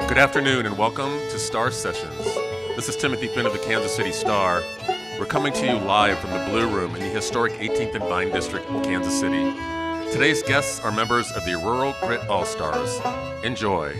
Good afternoon and welcome to Star Sessions. This is Timothy Finn of the Kansas City Star. We're coming to you live from the Blue Room in the historic 18th and Vine District in Kansas City. Today's guests are members of the Rural Grit All-Stars. Enjoy.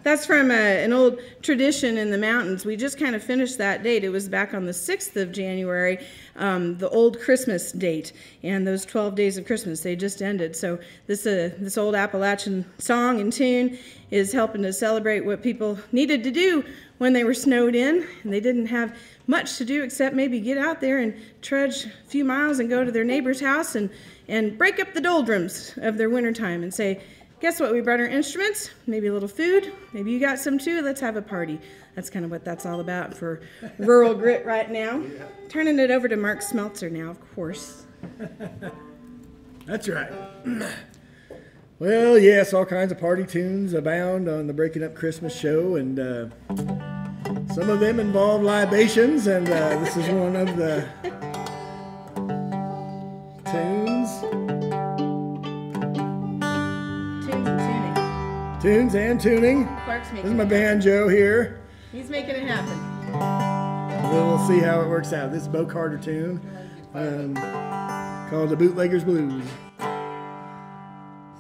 That's from an old tradition in the mountains. We just kind of finished that date. It was back on the 6th of January, the old Christmas date. And those 12 days of Christmas, they just ended. So this old Appalachian song and tune is helping to celebrate what people needed to do when they were snowed in. And they didn't have much to do except maybe get out there and trudge a few miles and go to their neighbor's house and break up the doldrums of their wintertime and say, guess what? We brought our instruments, maybe a little food. Maybe you got some too. Let's have a party. That's kind of what that's all about for Rural Grit right now. Yeah. Turning it over to Mark Smeltzer now, of course. That's right. Well, yes, all kinds of party tunes abound on the Breakin Up Christmas show, and some of them involve libations, and this is one of the tunes. Tunes and tuning. Clark's making this is my banjo here. He's making it happen. We'll see how it works out. This is Bo Carter tune called the Bootlegger's Blues.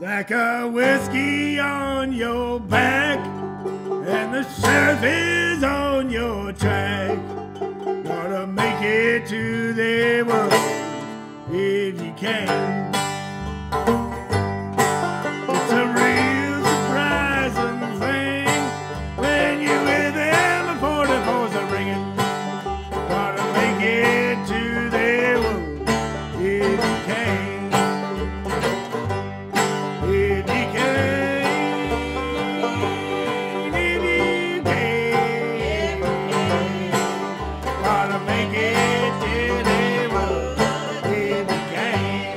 Like a whiskey on your back and the sheriff is on your track. Gotta make it to the world if you can. It's a real surprising thing when you're with them before the phones are ringing. Gotta make it to the world if you can. If you can, if you can, gotta make it to the world if you can.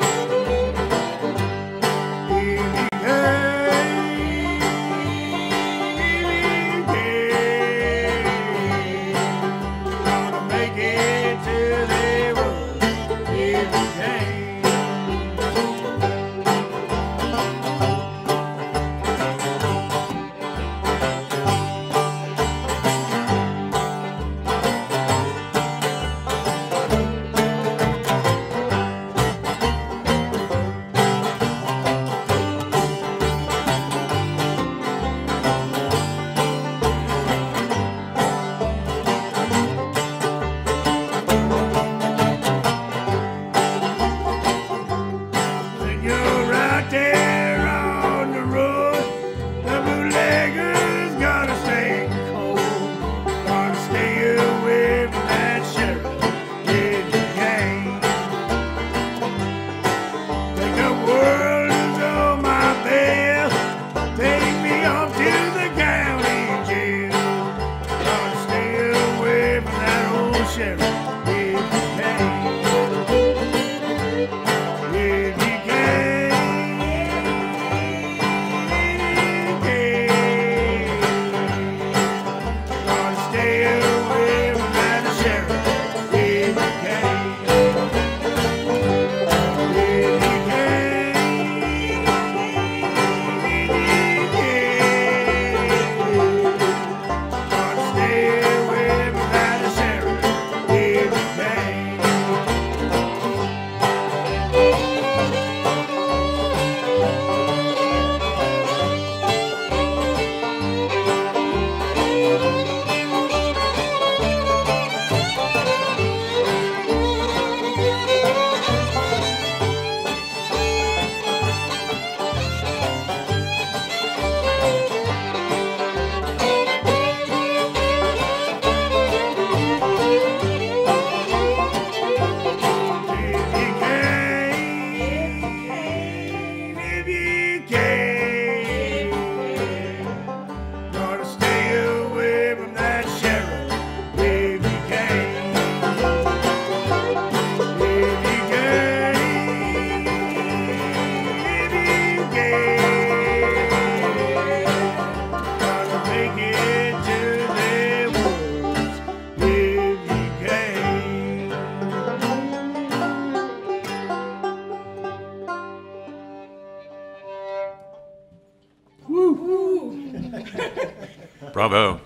Bravo.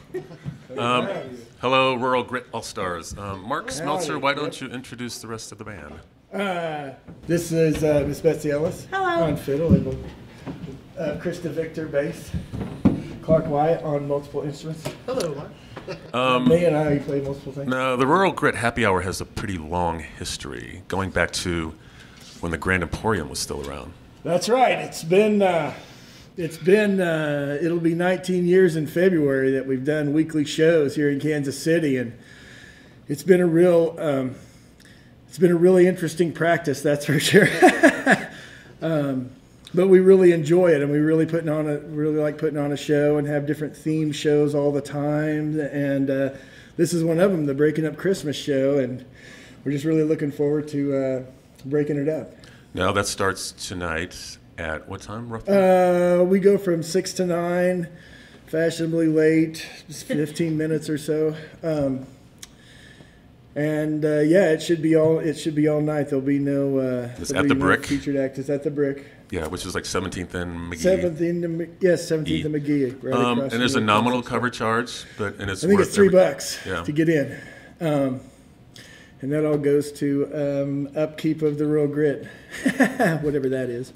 Hello, Rural Grit All-Stars. Mark Smeltzer, why don't you introduce the rest of the band? This is Miss Betse Ellis. Hello. On fiddle. Chris DeVictor, bass. Clarke Wyatt on multiple instruments. Hello, Mark. Me and I play multiple things. Now, the Rural Grit Happy Hour has a pretty long history, going back to when the Grand Emporium was still around. That's right. It'll be 19 years in February that we've done weekly shows here in Kansas City, and it's been a really interesting practice, that's for sure. But we really enjoy it, and we really like putting on a show and have different themed shows all the time. And this is one of them, the Breakin Up Christmas show, and we're just really looking forward to breaking it up. Now that starts tonight at what time roughly? We go from 6 to 9, fashionably late, just 15 minutes or so. It should be all night. There'll be no It's at the Brick? featured act. It's at the Brick. Yeah, which is like 17th and McGee. 17th and McGee. Right across and there's a from the nominal Kansas cover charge, but it's I think worth it's $3 to get in. And that all goes to upkeep of the Rural Grit, whatever that is.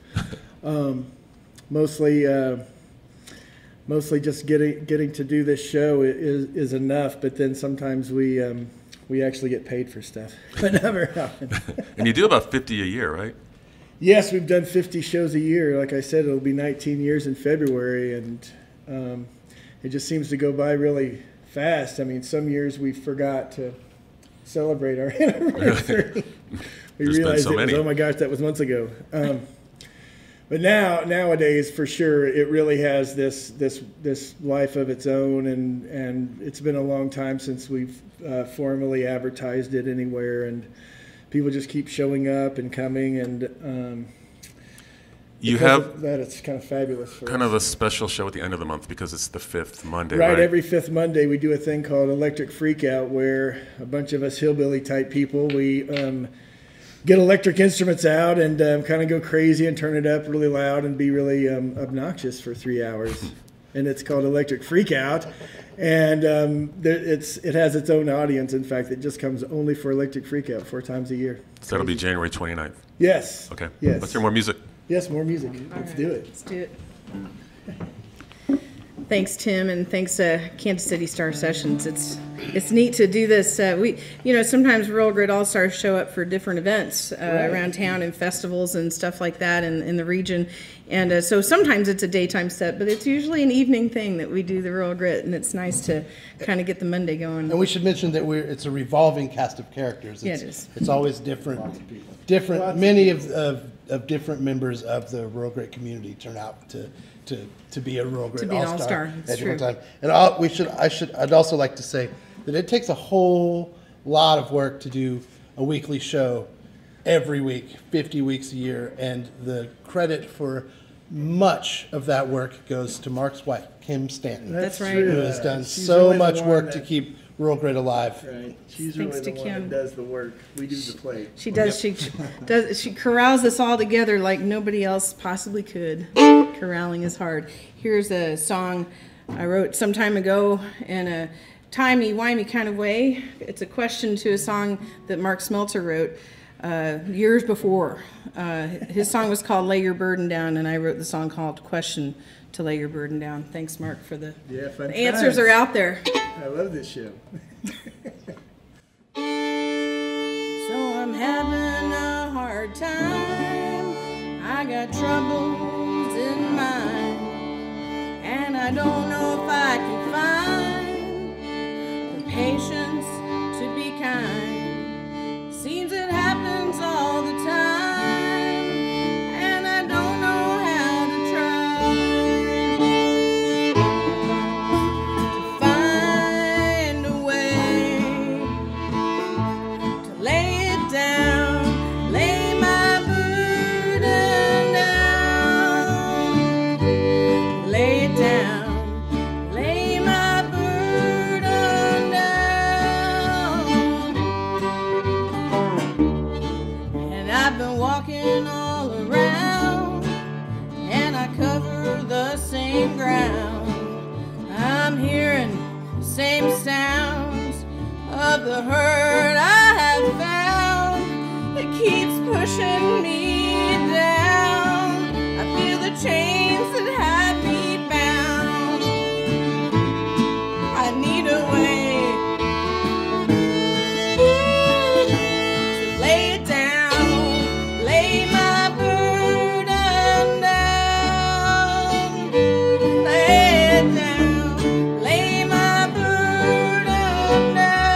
Mostly just getting to do this show is enough, but then sometimes we actually get paid for stuff. But never happened. And you do about 50 a year, right? Yes, we've done 50 shows a year. Like I said, it'll be 19 years in February, and it just seems to go by really fast. I mean, some years we forgot to celebrate our anniversary. We realized oh my gosh, that was months ago. But nowadays, for sure, it really has this life of its own, and it's been a long time since we've formally advertised it anywhere, and people just keep showing up and coming, and you have that it's kind of fabulous for kind us. of a special show at the end of the month because it's the 5th Monday, right? Right, every 5th Monday we do a thing called Electric Freakout, where a bunch of us hillbilly type people, we get electric instruments out and kind of go crazy and turn it up really loud and be really obnoxious for 3 hours. And it's called Electric Freakout, and it has its own audience. In fact, it just comes only for Electric Freakout 4 times a year. So that'll be January 29th. Yes. Okay. Yes. Let's hear more music. Yes, more music. Let's do it. Let's do it. Thanks, Tim, and thanks to Kansas City Star Sessions. It's neat to do this. Sometimes Rural Grit All-Stars show up for different events around town and festivals and stuff like that in the region. And so sometimes it's a daytime set, but it's usually an evening thing that we do the Rural Grit, and it's nice to kind of get the Monday going. And we should mention that it's a revolving cast of characters. Yeah, it is. It's always different. Many of different members of the Rural Grit community turn out to be a Rural Grit All-Star at different time. And I'd also like to say that it takes a whole lot of work to do a weekly show every week, 50 weeks a year, and the credit for much of that work goes to Mark's wife, Kim Stanton. That's right. Who has done She's so really much the one work that- to keep Rural Grit alive. Right. She's Thanks really to the one Kim. that does the work. We do the play. She does. She corrals us all together like nobody else possibly could. Corralling is hard. Here's a song I wrote some time ago in a timey-wimey kind of way. It's a question to a song that Mark Smeltzer wrote years before. His song was called Lay Your Burden Down, and I wrote the song called Question to Lay Your Burden Down. Thanks, Mark, for the fun answers times. are out there. I love this show. So I'm having a hard time. I got troubles in mind, and I don't know if I can find the patience to be kind. Seems it happens all the time, and I don't know how to try to find a way to lay it down, lay my burden down, lay it down, lay my burden down. the hurt I have found, it keeps pushing me down. I feel the chains that have me bound. I need a way to lay it down, lay my burden down, lay it down, lay my burden down.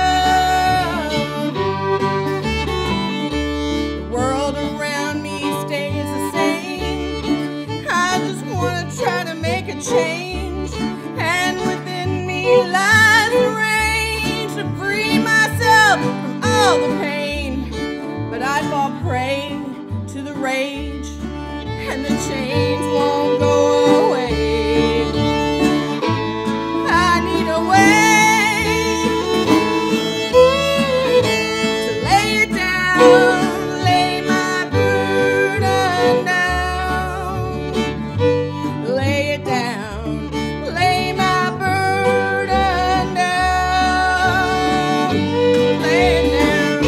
The world around me stays the same. I just want to try to make a change, and within me lies the range to free myself from all the pain. But I fall prey to the rage, and the chains won't go away. I need a way to lay it down, lay my burden down, lay it down, lay my burden down, lay it down.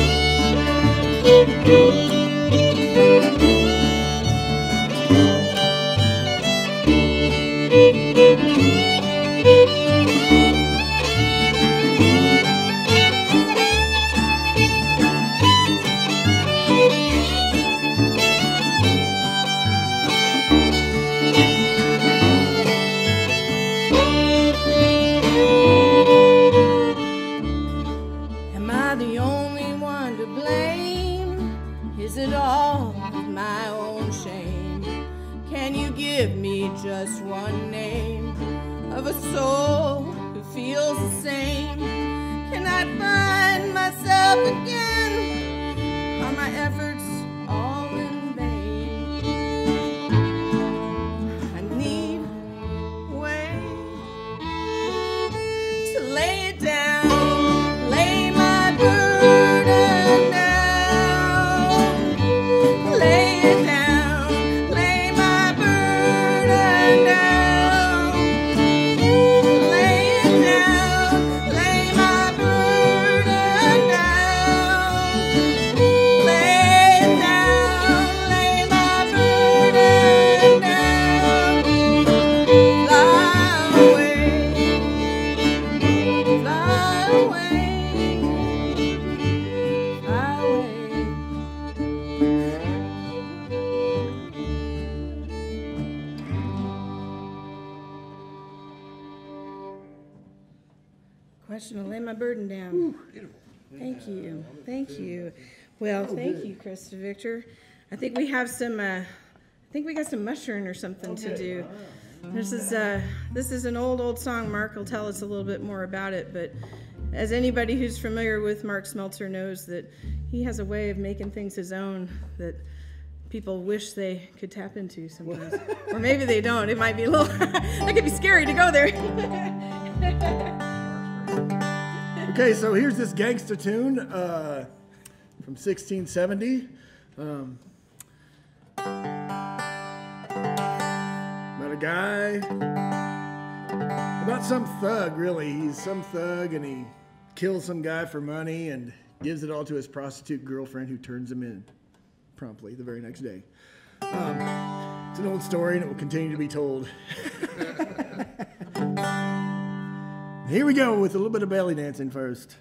Am I the only one to blame? Is it all my own shame? Can you give me just one name of a soul who feels the same? Can I find myself again? Are my efforts all in vain? I need a way to lay it down, lay my burden down, lay it down, lay my burden down, lay it down, lay my burden down, lay it down, lay my burden down, fly away, fly away, fly away. Question to lay my burden down. Thank you. Thank you. Well, thank you, Chris DeVictor. I think we have some, I think we got some mushering or something to do. This is an old song. Mark will tell us a little bit more about it, but as anybody who's familiar with Mark Smeltzer knows, that he has a way of making things his own that people wish they could tap into sometimes. Or maybe they don't. It might be a little, that could be scary to go there. Okay, so here's this gangsta tune from 1670. About a guy, about some thug, really. He's some thug, and he kills some guy for money and gives it all to his prostitute girlfriend, who turns him in promptly the very next day. It's an old story, and it will continue to be told. Here we go with a little bit of belly dancing first.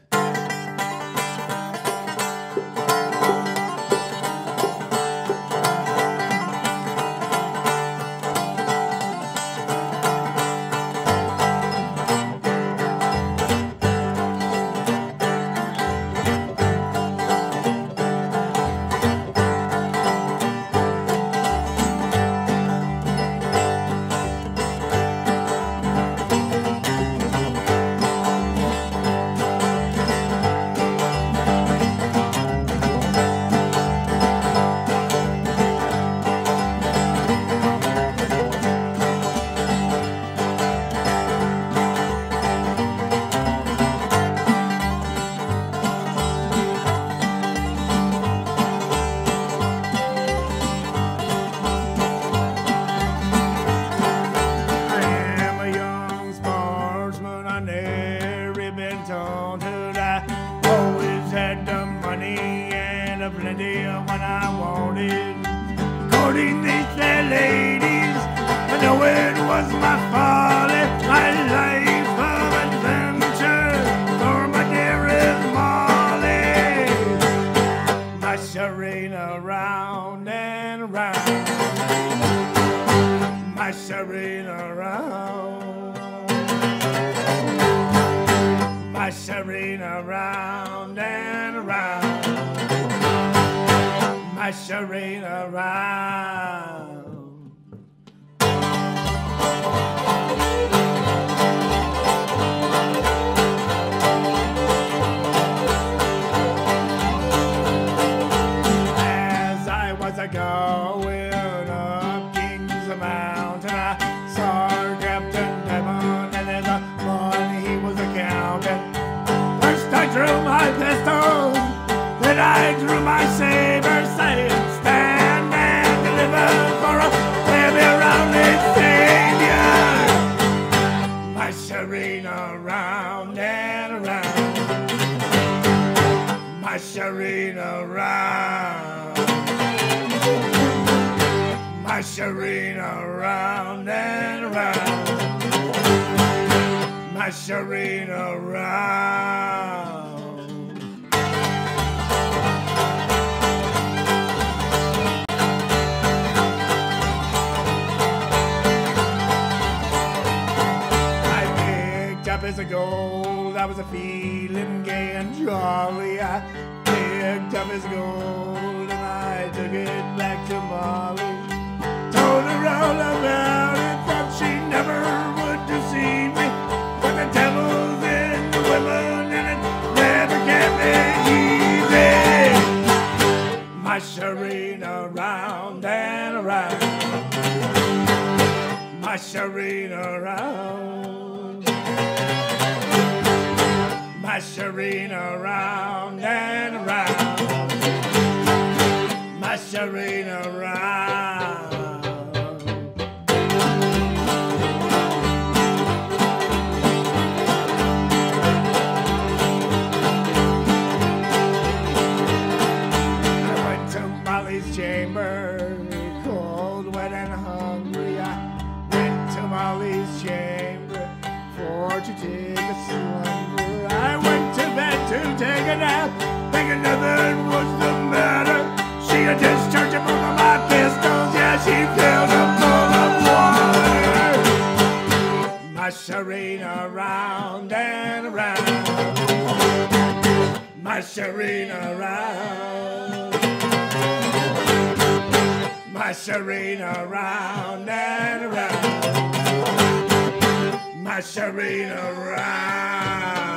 My Serena round and around. My Serena round. As I was going up King's Mountain, I saw Captain Devon, and there's a money he was a-counting. First I drew my pistol, then I drew my saber, saying, stand and deliver for a heavy-rounded savior. My Serena round and around. My Serena round. My Serena round and around. My Serena round. I picked up his gold, I was a-feeling gay and jolly. I picked up his gold and I took it back to Molly. Told her all about it, thought she never would deceive me. But the devil's in the women and it never can be easy. My Serena round and around. My Serena round. My Serena round and around. My Serena round. I went to Molly's chamber, cold, wet, and hungry. I went to Molly's chamber for to take a slumber. I went to bed to take a nap, thinking nothing was the matter. She had discharged a both of my pistols, yeah, she filled them full of water. My Serena round and around. My Serena round. My Serena round and around. My Serena round.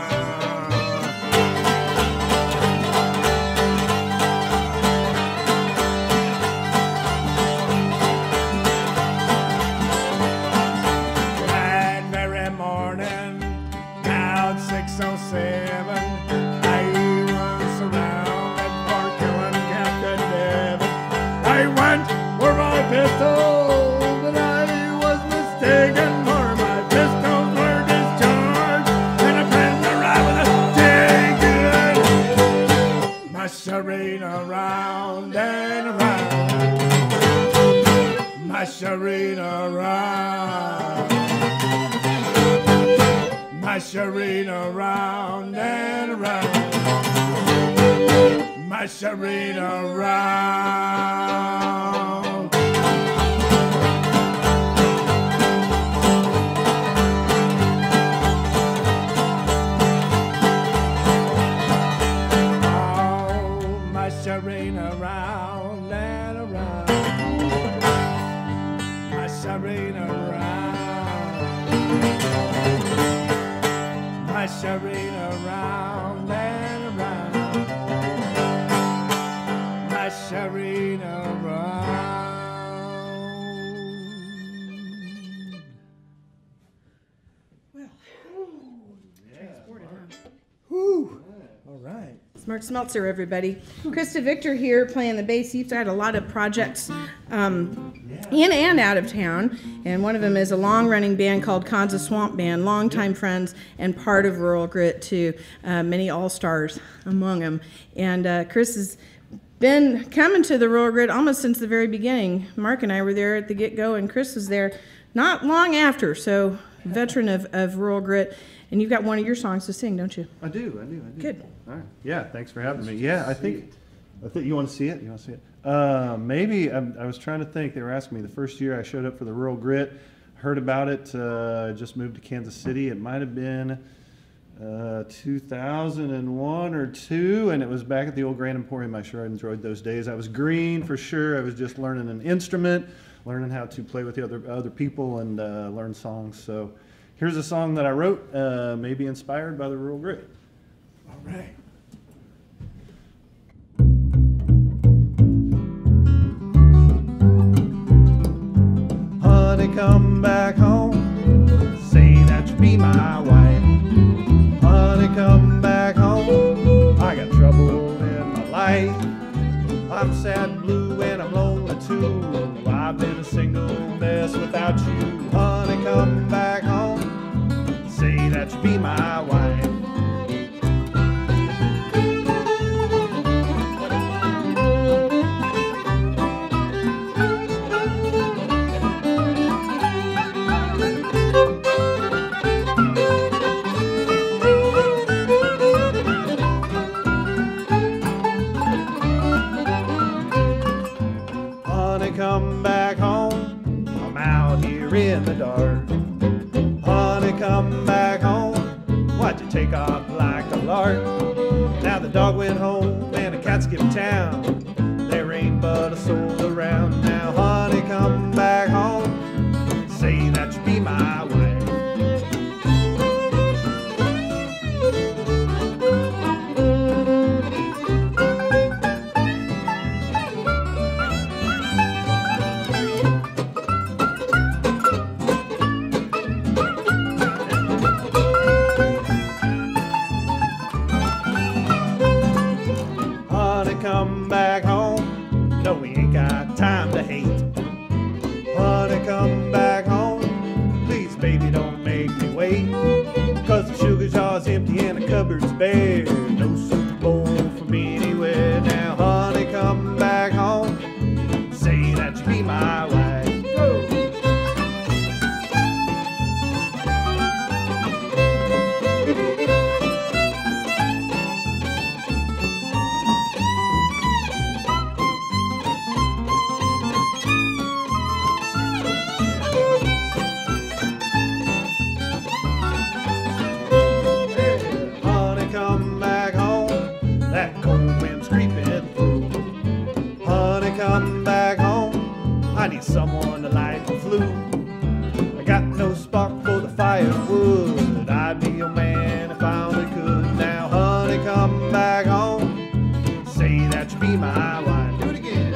That very morning, about 6:07, I was surrounded for killing Captain Devon. I went for my pistol, but I was mistaken, for my pistols were discharged, and a friend arrived with a taken. My Serena round and around. My Serena round. My Serena round and around. My Serena round. Oh, my Serena round and around. My Serena round. My Serena round and around. My Serena round. Well, transported, huh? Whew. All right. It's Mark Smeltzer, everybody. Chris DeVictor here playing the bass. He's had a lot of projects in and out of town, and one of them is a long-running band called Kansas Swamp Band, longtime friends and part of Rural Grit too, many all-stars among them. And Chris has been coming to the Rural Grit almost since the very beginning. Mark and I were there at the get-go, and Chris was there not long after, so veteran of Rural Grit. And you've got one of your songs to sing, don't you? I do. Good. All right. Yeah, thanks for having me. Yeah, I think you want to see it? You want to see it? Maybe. I was trying to think. They were asking me the first year I showed up for the Rural Grit, heard about it, just moved to Kansas City. It might have been 2001 or 2, and it was back at the old Grand Emporium. I sure enjoyed those days. I was green for sure. I was just learning an instrument, learning how to play with the other people and learn songs. So here's a song that I wrote, maybe inspired by the Rural Grit. All right. Honey, come back home, say that you be my wife. Honey, come back home, I got trouble in my life. I'm sad and blue and I'm lonely too. I've been a single mess without you. Honey, come back home, say that you be my wife. Come back home, I'm out here in the dark. Honey, come back home, why'd you take off like a lark? Now the dog went home and the cat skipped town. There ain't but a soul around. Now honey, come back home, say that you be my wife. Come back home, no, we ain't got time to hate. Honey, come back home, please baby don't make me wait. Cause the sugar jar's empty and the cupboard's bare. No soup bowl for me anywhere. Now honey, come back home, say that you be my wife. Go! Come back home, I need someone to light the flue. I got no spark for the firewood. I'd be your man if I only could. Now honey, come back home, say that you be my wife. Do it again.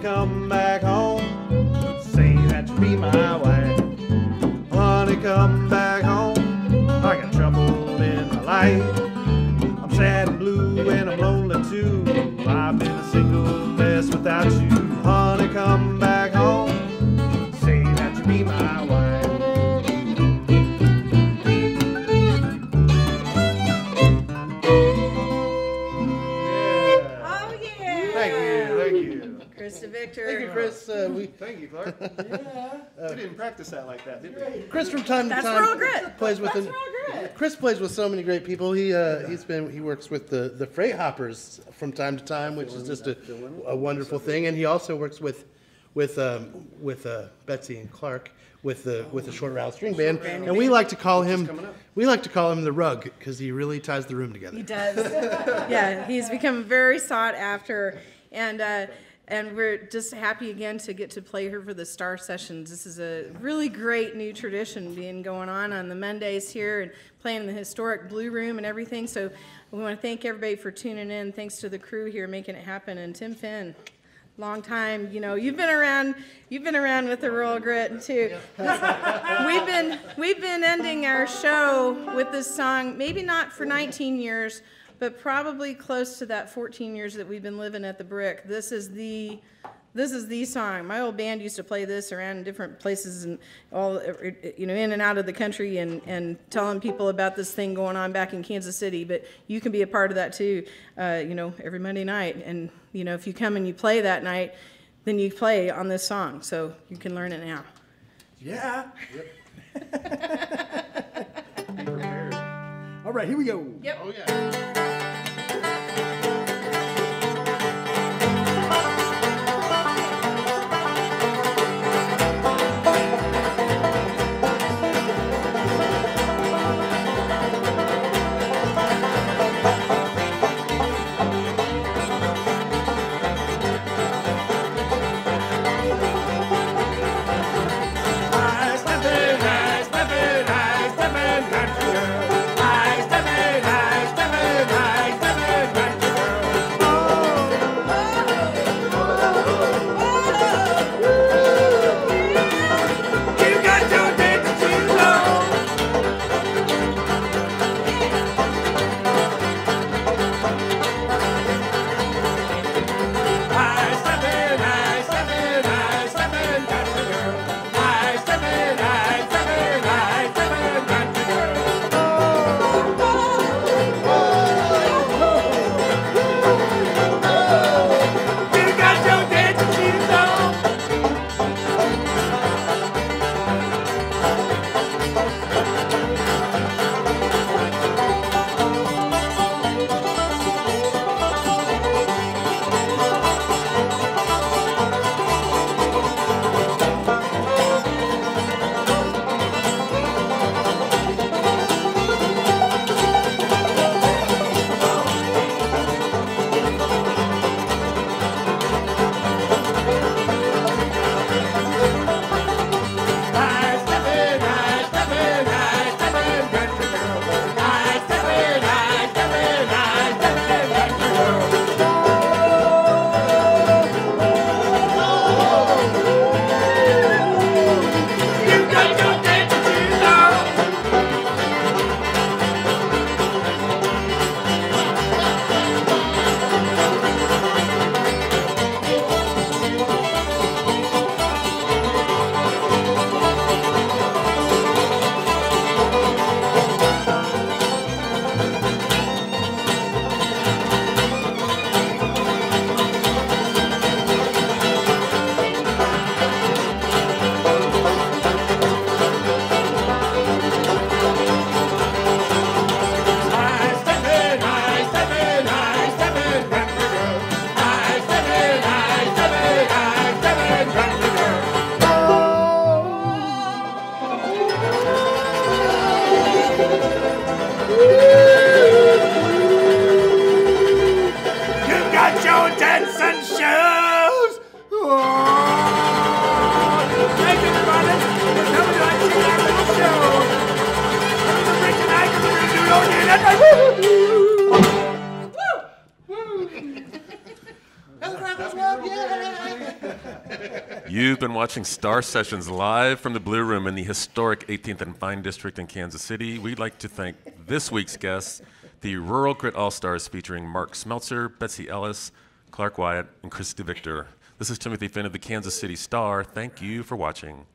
Come back home, say that you be my wife. Honey, come back home, I got trouble in my life. I'm sad and blue and I'm lonely too. I've been a single mess without you. Honey, come back home, say that you be my wife. DeVictor. Thank you, Chris. Thank you, Clarke. We didn't practice that like that, did we? Chris from time to time plays with Chris plays with so many great people. He works with the Freight Hoppers from time to time, which is just a wonderful thing. And he also works with Betsy and Clarke with the Short Rattle String Band. And we like to call him the Rug because he really ties the room together. He does. Yeah, he's become very sought after, and we're just happy again to get to play here for the Star Sessions. This is a really great new tradition being going on the Mondays here and playing in the historic Blue Room and everything. So we want to thank everybody for tuning in. Thanks to the crew here making it happen. And Tim Finn, long time. You know, you've been around with the Rural Grit too. We've been ending our show with this song, maybe not for 19 years, but probably close to that 14 years that we've been living at the Brick. This is the song. My old band used to play this around in different places and all, in and out of the country and telling people about this thing going on back in Kansas City. But you can be a part of that too, every Monday night. And, if you come and you play that night, than you play on this song, so you can learn it now. Yeah. All right, here we go. Yep. Oh, yeah. You've been watching Star Sessions live from the Blue Room in the historic 18th and Vine District in Kansas City. We'd like to thank this week's guests, the Rural Grit All-Stars featuring Mark Smeltzer, Betse Ellis, Clarke Wyatt, and DeVictor. This is Timothy Finn of the Kansas City Star. Thank you for watching.